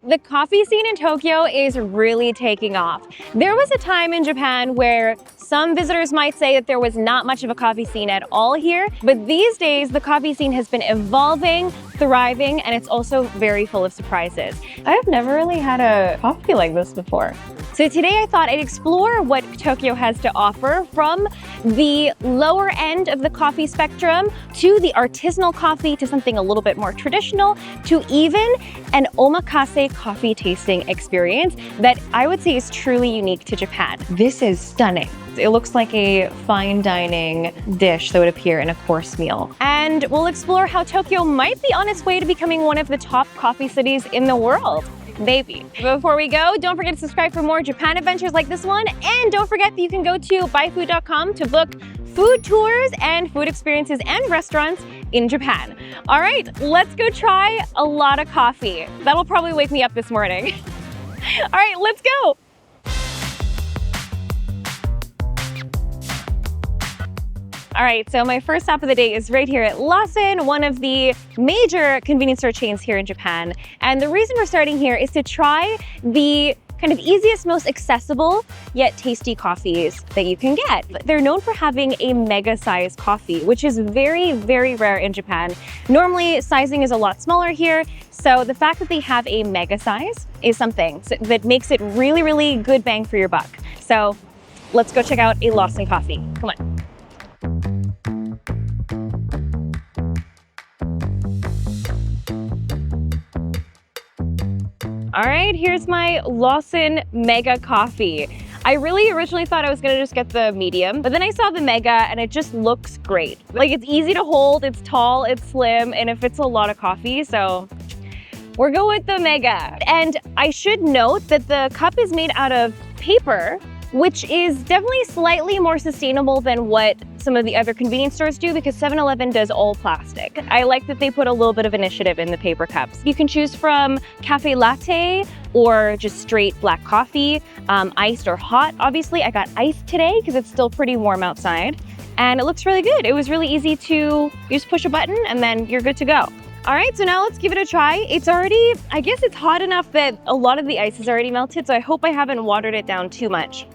The coffee scene in Tokyo is really taking off. There was a time in Japan where some visitors might say that there was not much of a coffee scene at all here, but these days the coffee scene has been evolving, thriving, and it's also very full of surprises. I've never really had a coffee like this before. So today I thought I'd explore what Tokyo has to offer, from the lower end of the coffee spectrum to the artisanal coffee to something a little bit more traditional to even an omakase coffee tasting experience that I would say is truly unique to Japan. This is stunning. It looks like a fine dining dish that would appear in a course meal. And we'll explore how Tokyo might be on its way to becoming one of the top coffee cities in the world. Maybe. Before we go, don't forget to subscribe for more Japan adventures like this one. And don't forget that you can go to byfood.com to book food tours and food experiences and restaurants in Japan. All right, let's go try a lot of coffee. That'll probably wake me up this morning. All right, let's go. All right, so my first stop of the day is right here at Lawson, one of the major convenience store chains here in Japan. And the reason we're starting here is to try the kind of easiest, most accessible, yet tasty coffees that you can get. They're known for having a mega size coffee, which is very, very rare in Japan. Normally, sizing is a lot smaller here. So the fact that they have a mega size is something that makes it really, really good bang for your buck. So let's go check out a Lawson coffee. Come on. All right, here's my Lawson Mega Coffee. I really originally thought I was gonna just get the medium, but then I saw the Mega and it just looks great. Like, it's easy to hold, it's tall, it's slim, and it fits a lot of coffee, so we're going with the Mega. And I should note that the cup is made out of paper, which is definitely slightly more sustainable than what some of the other convenience stores do, because 7-Eleven does all plastic. I like that they put a little bit of initiative in the paper cups. You can choose from cafe latte or just straight black coffee, iced or hot. Obviously, I got iced today because it's still pretty warm outside, and it looks really good. It was really easy to, you just push a button and then you're good to go. All right, so now let's give it a try. It's already, I guess it's hot enough that a lot of the ice is already melted, so I hope I haven't watered it down too much.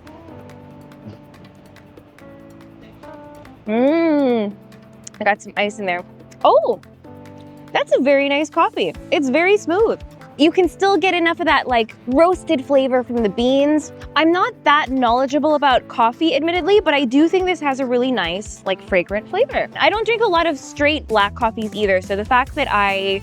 I got some ice in there. Oh, that's a very nice coffee. It's very smooth. You can still get enough of that like roasted flavor from the beans. I'm not that knowledgeable about coffee, admittedly, but I do think this has a really nice, like, fragrant flavor. I don't drink a lot of straight black coffees either, so the fact that I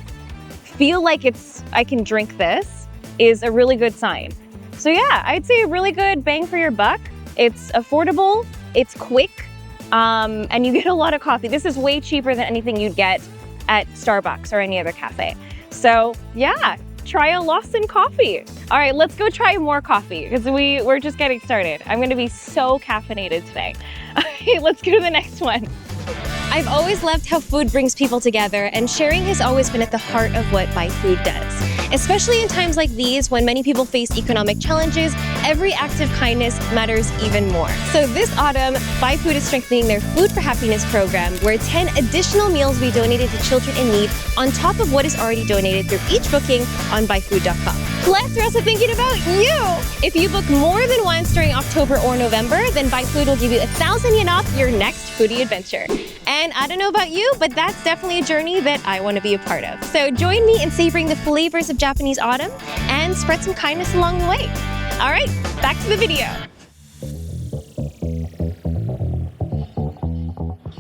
feel like I can drink this is a really good sign. So yeah, I'd say a really good bang for your buck. It's affordable, it's quick, and you get a lot of coffee. This is way cheaper than anything you'd get at Starbucks or any other cafe. So yeah, try a Lawson coffee. All right, let's go try more coffee because we're just getting started. I'm gonna be so caffeinated today. All right, let's go to the next one. I've always loved how food brings people together, and sharing has always been at the heart of what byFood does. Especially in times like these, when many people face economic challenges, every act of kindness matters even more. So this autumn, byFood is strengthening their Food for Happiness program, where 10 additional meals will be donated to children in need on top of what is already donated through each booking on byfood.com. Plus, we're also thinking about you! If you book more than once during October or November, then byFood will give you 1,000 yen off your next foodie adventure. And I don't know about you, but that's definitely a journey that I want to be a part of. So join me in savoring the flavors of Japanese autumn and spread some kindness along the way. All right, back to the video.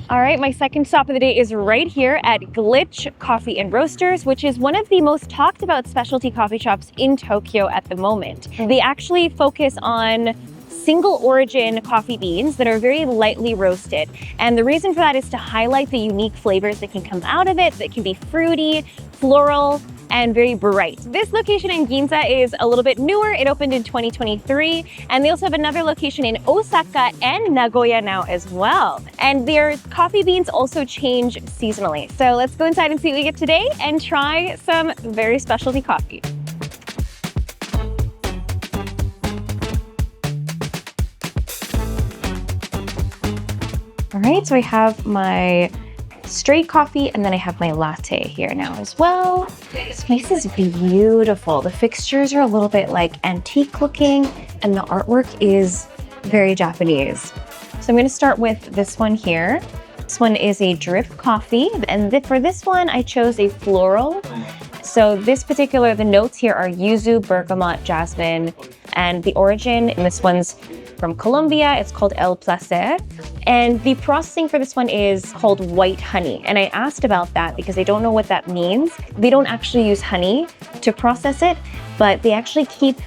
All right, my second stop of the day is right here at Glitch Coffee and Roasters, which is one of the most talked about specialty coffee shops in Tokyo at the moment. They actually focus on single origin coffee beans that are very lightly roasted. And the reason for that is to highlight the unique flavors that can come out of it, that can be fruity, floral, and very bright. This location in Ginza is a little bit newer. It opened in 2023, and they also have another location in Osaka and Nagoya now as well. And their coffee beans also change seasonally. So let's go inside and see what we get today and try some very specialty coffee. All right, so I have my straight coffee and then I have my latte here now as well. This place is beautiful. The fixtures are a little bit like antique looking and the artwork is very Japanese. So I'm going to start with this one here. This one is a drip coffee, and for this one I chose a floral. So this particular, the notes here are yuzu, bergamot, jasmine, and the origin, and this one's from Colombia. It's called El Placer. And the processing for this one is called white honey. And I asked about that because I don't know what that means. They don't actually use honey to process it, but they actually keep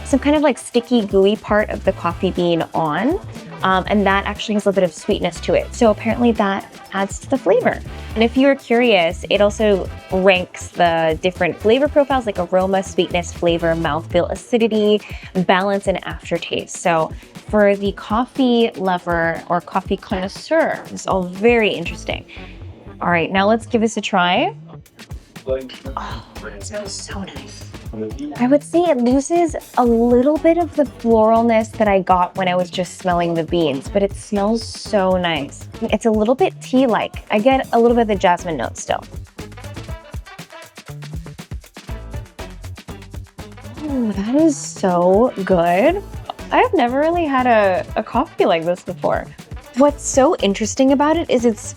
some kind of like sticky, gooey part of the coffee bean on. And that actually has a little bit of sweetness to it. So apparently that adds to the flavor. And if you're curious, it also ranks the different flavor profiles like aroma, sweetness, flavor, mouthfeel, acidity, balance, and aftertaste. So for the coffee lover or coffee connoisseur, it's all very interesting. All right, now let's give this a try. Oh, it smells so nice. I would say it loses a little bit of the floralness that I got when I was just smelling the beans, but it smells so nice. It's a little bit tea-like. I get a little bit of the jasmine note still. Oh, that is so good. I've never really had a coffee like this before. What's so interesting about it is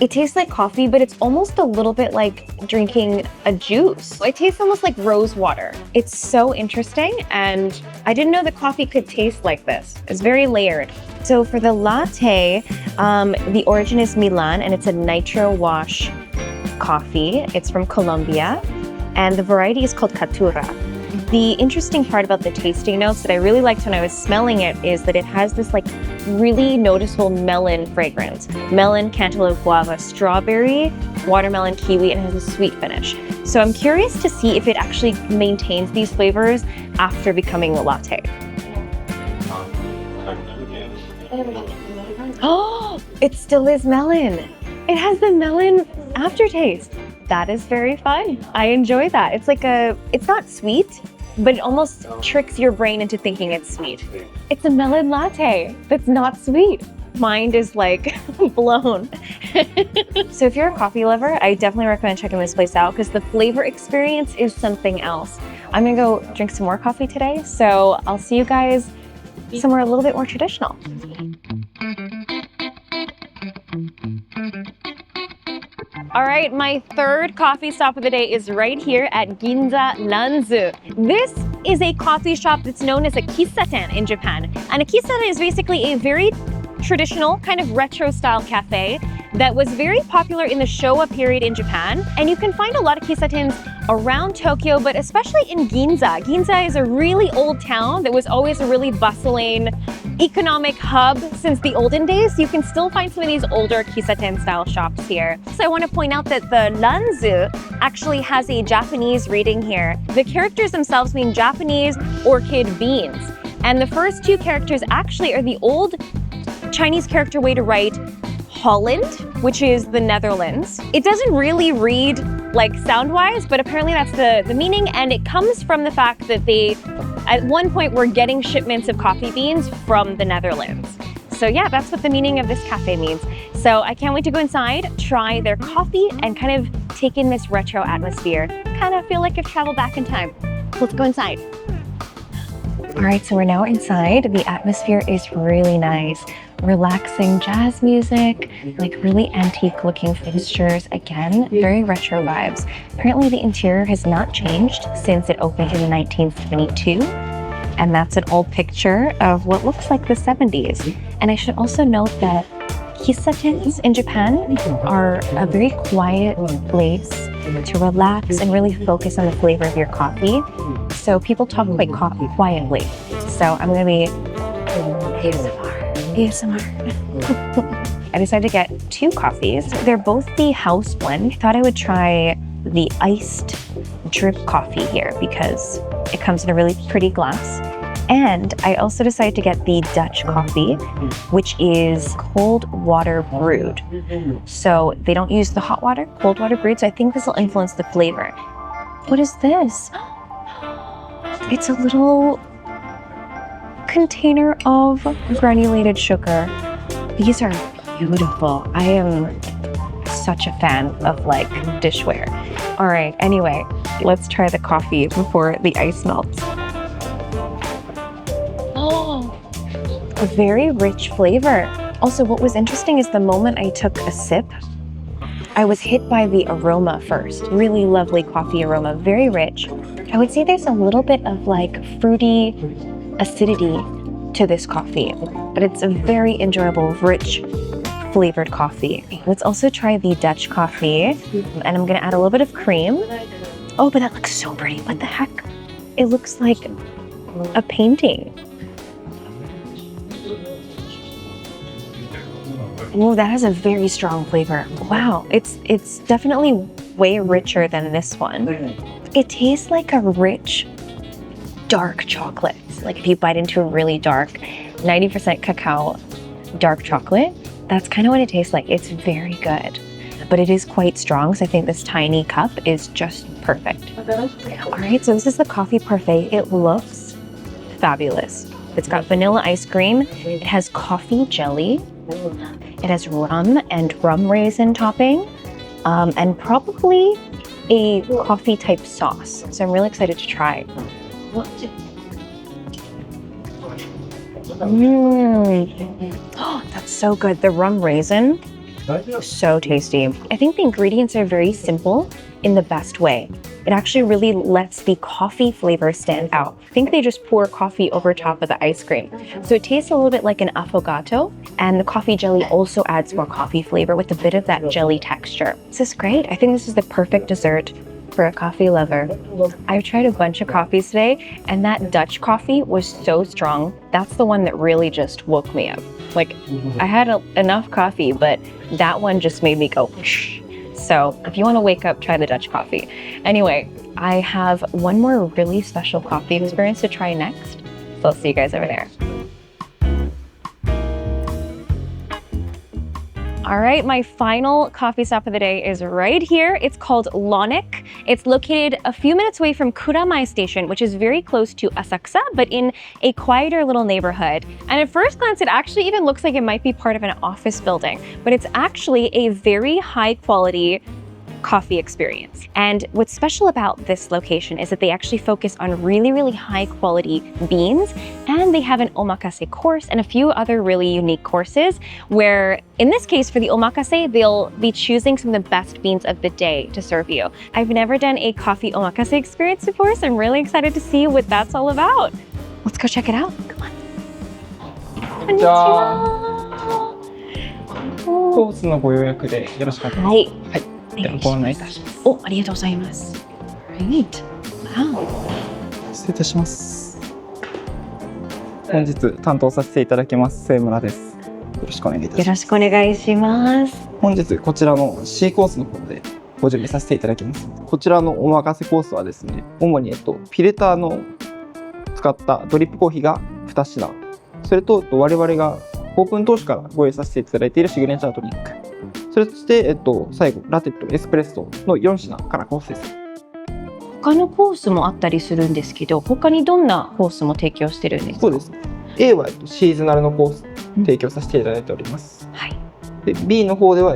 it tastes like coffee, but it's almost a little bit like drinking a juice. It tastes almost like rose water. It's so interesting, and I didn't know that coffee could taste like this. It's very layered. So for the latte, the origin is Milan, and it's a nitro wash coffee. It's from Colombia, and the variety is called Caturra. The interesting part about the tasting notes that I really liked when I was smelling it is that it has this like really noticeable melon fragrance. Melon, cantaloupe, guava, strawberry, watermelon, kiwi, and it has a sweet finish. So I'm curious to see if it actually maintains these flavors after becoming a latte. Oh, it still is melon. It has the melon aftertaste. That is very fun. I enjoy that. It's like it's not sweet, but it almost tricks your brain into thinking it's sweet. It's a melon latte that's not sweet. Mind is like blown. So if you're a coffee lover, I definitely recommend checking this place out because the flavor experience is something else. I'm gonna go drink some more coffee today, so I'll see you guys somewhere a little bit more traditional. All right, my third coffee stop of the day is right here at Ginza Ranzu. This is a coffee shop that's known as a kissaten in Japan. And a kissaten is basically a very traditional kind of retro style cafe that was very popular in the Showa period in Japan. And you can find a lot of kissatens around Tokyo, but especially in Ginza. Ginza is a really old town that was always a really bustling economic hub since the olden days. You can still find some of these older kissaten style shops here. So I want to point out that the Ranzu actually has a Japanese reading here. The characters themselves mean Japanese orchid beans. And the first two characters actually are the old Chinese character way to write Holland, which is the Netherlands. It doesn't really read like sound-wise, but apparently that's the meaning, and it comes from the fact that they, at one point, were getting shipments of coffee beans from the Netherlands. So yeah, that's what the meaning of this cafe means. So I can't wait to go inside, try their coffee, and kind of take in this retro atmosphere. Kind of feel like I've traveled back in time. Let's go inside. All right, so we're now inside. The atmosphere is really nice. Relaxing jazz music, like really antique looking fixtures. Again, very retro vibes. Apparently the interior has not changed since it opened in 1972. And that's an old picture of what looks like the 70s. And I should also note that kissatens in Japan are a very quiet place to relax and really focus on the flavor of your coffee. So people talk quite quietly. So I'm gonna be ASMR. I decided to get two coffees. They're both the house blend. I thought I would try the iced drip coffee here because it comes in a really pretty glass. And I also decided to get the Dutch coffee, which is cold water brewed. So they don't use the hot water, cold water brewed. So I think this will influence the flavor. What is this? It's a little container of granulated sugar. These are beautiful. I am such a fan of like dishware. All right, anyway, let's try the coffee before the ice melts. Oh, a very rich flavor. Also, what was interesting is the moment I took a sip, I was hit by the aroma first. Really lovely coffee aroma, very rich. I would say there's a little bit of like fruity acidity to this coffee, but it's a very enjoyable, rich, flavored coffee. Let's also try the Dutch coffee, and I'm gonna add a little bit of cream. Oh, but that looks so pretty. What the heck? It looks like a painting. Oh, that has a very strong flavor. Wow, it's definitely way richer than this one. It tastes like a rich, dark chocolate. Like if you bite into a really dark, 90% cacao dark chocolate, that's kind of what it tastes like. It's very good, but it is quite strong. So I think this tiny cup is just perfect. All right, so this is the coffee parfait. It looks fabulous. It's got vanilla ice cream. It has coffee jelly. It has rum and rum raisin topping, and probably a coffee type sauce. So I'm really excited to try. Oh, that's so good. The rum raisin, so tasty. I think the ingredients are very simple in the best way. It actually really lets the coffee flavor stand out. I think they just pour coffee over top of the ice cream. So it tastes a little bit like an affogato, and the coffee jelly also adds more coffee flavor with a bit of that jelly texture. This is great. I think this is the perfect dessert for a coffee lover. I've tried a bunch of coffees today, and that Dutch coffee was so strong. That's the one that really just woke me up. Like, I had enough coffee, but that one just made me go, shh. So if you want to wake up, try the Dutch coffee. Anyway, I have one more really special coffee experience to try next. So I'll see you guys over there. All right, my final coffee stop of the day is right here. It's called Lawson. It's located a few minutes away from Kuramae Station, which is very close to Asakusa, but in a quieter little neighborhood. And at first glance, it actually even looks like it might be part of an office building, but it's actually a very high quality coffee experience. And what's special about this location is that they actually focus on really, really high quality beans, and they have an omakase course and a few other really unique courses where, in this case, for the omakase, they'll be choosing some of the best beans of the day to serve you. I've never done a coffee omakase experience before, so I'm really excited to see what that's all about. Let's go check it out. Come on. Konnichiwa. コースのご予約でよろしかったですか。はい。ではご案内いたします。お、ありがとうございます。Great. Wow. 失礼いたします。本日担当させていただきます末村です。よろしくお願いいたします。よろしくお願いします。本日こちらの C コースの方でご準備させていただきます。こちらのおまかせコースはですね、主にフィルターの使ったドリップコーヒーが2品、それと我々がオープン当初からご用意させていただいているシグネチャードリンク、それとして最後ラテとエスプレッソの4品から構成する。他のコースもあったりするんですけど、他にどんなコースも提供してるんですか？そうです。A はシーズナルのコース提供させていただいております。はい。で B の方では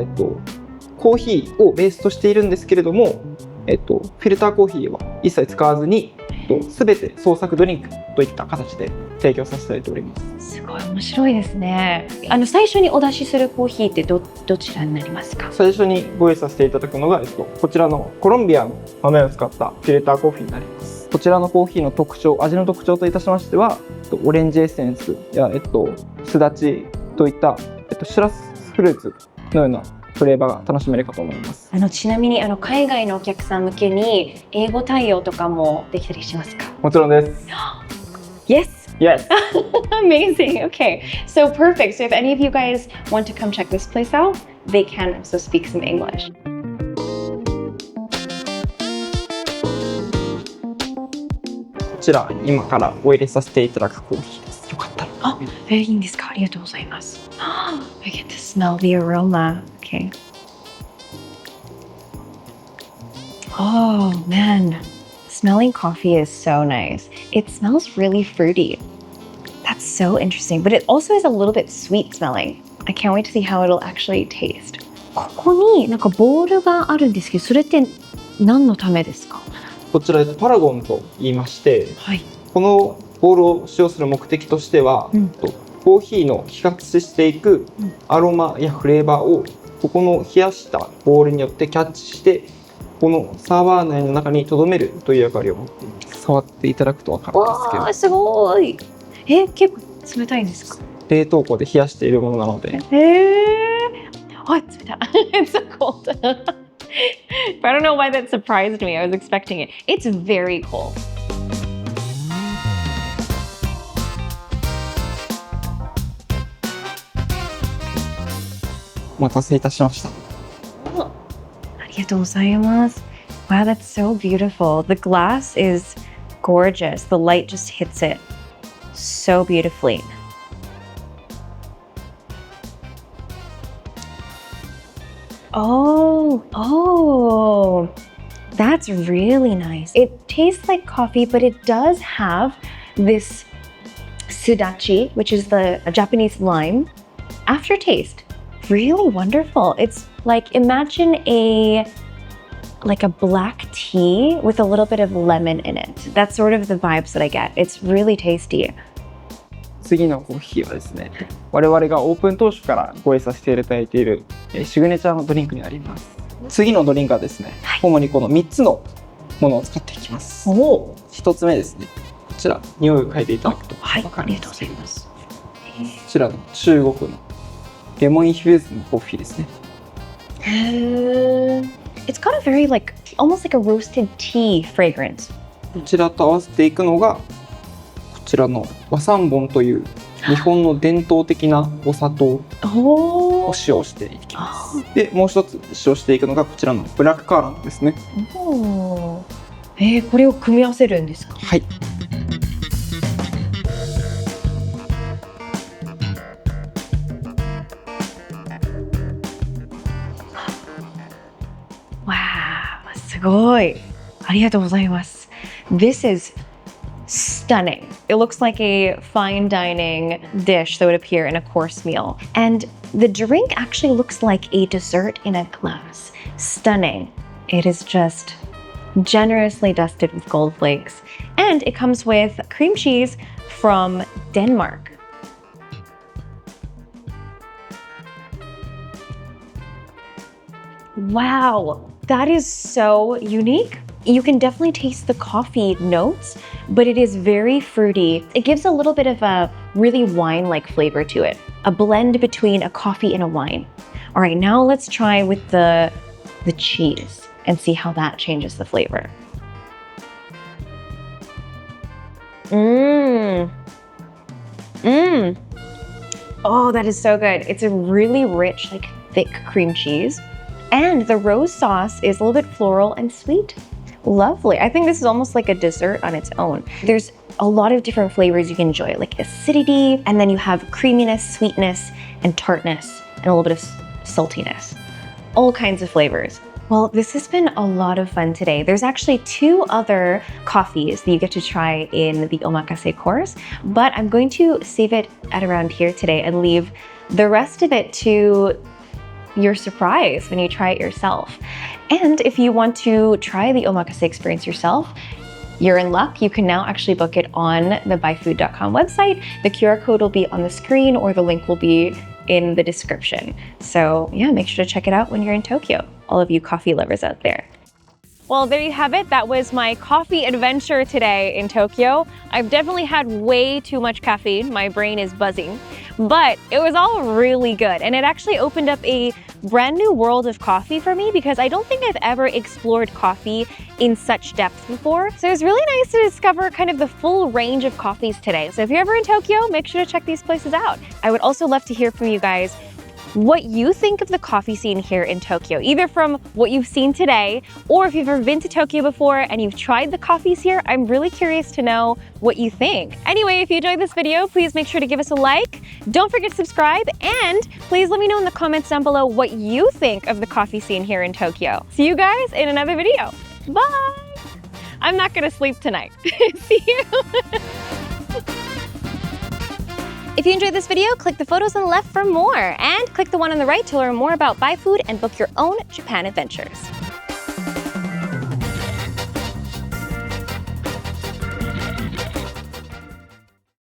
コーヒーをベースとしているんですけれども、フィルターコーヒーは一切使わずに、すべて創作ドリンクといった形で提供させていただいております。すごい面白いですね。最初にお出しするコーヒーってどちらになりますか？最初にご用意させていただくのが、こちらのコロンビアの豆を使ったフィルターコーヒーになります。こちらのコーヒーの特徴、味の特徴といたしましては、オレンジエッセンスやすだちといった、シュラスフルーツのようなフレーバーが楽しめるかと思います。ちなみに海外のお客さん向けに英語対応とかもできたりしますか？もちろんです。Yes. Yes. Amazing. Okay. So perfect. So if any of you guys want to come check this place out, they can also speak some English. こちら今からお入れさせていただくコーヒーです。よかったら。あ、いいんですか？ありがとうございます。I get to smell the aroma. Okay. Oh man, smelling coffee is so nice. It smells really fruity. That's so interesting, but it also is a little bit sweet smelling. I can't wait to see how it'll actually taste. ここになんかボールがあるんですけど、それって何のためですか？こちらパラゴンと言いまして、はい。このボールを使用する目的としては、コーヒーの揮発していくアロマやフレーバーをここの冷やしたボールによってキャッチして、このサーバー内の中に留めるという役割を持っています。触っていただくと分かるんですけど。わー、すごい。結構冷たいんですか？冷凍庫で冷やしているものなので。あ、冷たい。It's so cold. But I don't know why that surprised me. I was expecting it. It's very cold. お待たせいたしました。ありがとうございます。Wow, that's so beautiful. The glass is gorgeous. The light just hits it so beautifully. Oh, that's really nice. It tastes like coffee, but it does have this sudachi, which is the Japanese lime, aftertaste. Really wonderful. It's like, imagine like a black tea with a little bit of lemon in it. That's sort of the vibes that I get. It's really tasty. 次のコーヒーはですね、我々がオープン当初からご用意させていただいているシグネチャーのドリンクになります。次のドリンクはですね、主にこの3つのものを使っていきます。1つ目ですね、こちら匂いを嗅いでいただくと分かるんですけど、こちらの中国のレモンインフューズのコーヒーですね。It's got a very like almost like a roasted tea fragrance. こちらと合わせていくのがこちらの和三盆という日本の伝統的なお砂糖を使用していきます。で、もう一つ使用していくのがこちらのブラックカーランですね。これを組み合わせるんですか？はい。わー、すごい。ありがとうございます。This is stunning. It looks like a fine dining dish that would appear in a course meal. And the drink actually looks like a dessert in a glass. Stunning. It is just generously dusted with gold flakes. And it comes with cream cheese from Denmark. Wow, that is so unique. You can definitely taste the coffee notes, but it is very fruity. It gives a little bit of a really wine-like flavor to it. A blend between a coffee and a wine. All right, now let's try with the cheese and see how that changes the flavor. Oh, that is so good. It's a really rich, like thick cream cheese. And the rose sauce is a little bit floral and sweet. Lovely. I think this is almost like a dessert on its own. There's a lot of different flavors you can enjoy, like acidity, and then you have creaminess, sweetness, and tartness, and a little bit of saltiness. All kinds of flavors. Well, this has been a lot of fun today. There's actually 2 other coffees that you get to try in the Omakase course, but I'm going to save it at around here today and leave the rest of it to your surprise when you try it yourself. And if you want to try the Omakase experience yourself, you're in luck. You can now actually book it on the byfood.com website. The QR code will be on the screen or the link will be in the description. So yeah, make sure to check it out when you're in Tokyo, all of you coffee lovers out there. Well, there you have it. That was my coffee adventure today in Tokyo. I've definitely had way too much caffeine. My brain is buzzing, but it was all really good. And it actually opened up a brand new world of coffee for me because I don't think I've ever explored coffee in such depth before. So it was really nice to discover kind of the full range of coffees today. So if you're ever in Tokyo, make sure to check these places out. I would also love to hear from you guys what you think of the coffee scene here in Tokyo, either from what you've seen today, or if you've ever been to Tokyo before and you've tried the coffees here. I'm really curious to know what you think. Anyway, if you enjoyed this video, please make sure to give us a like. Don't forget to subscribe, and please let me know in the comments down below what you think of the coffee scene here in Tokyo. See you guys in another video. Bye! I'm not gonna sleep tonight. See you! If you enjoyed this video, click the photos on the left for more, and click the one on the right to learn more about byFood and book your own Japan adventures.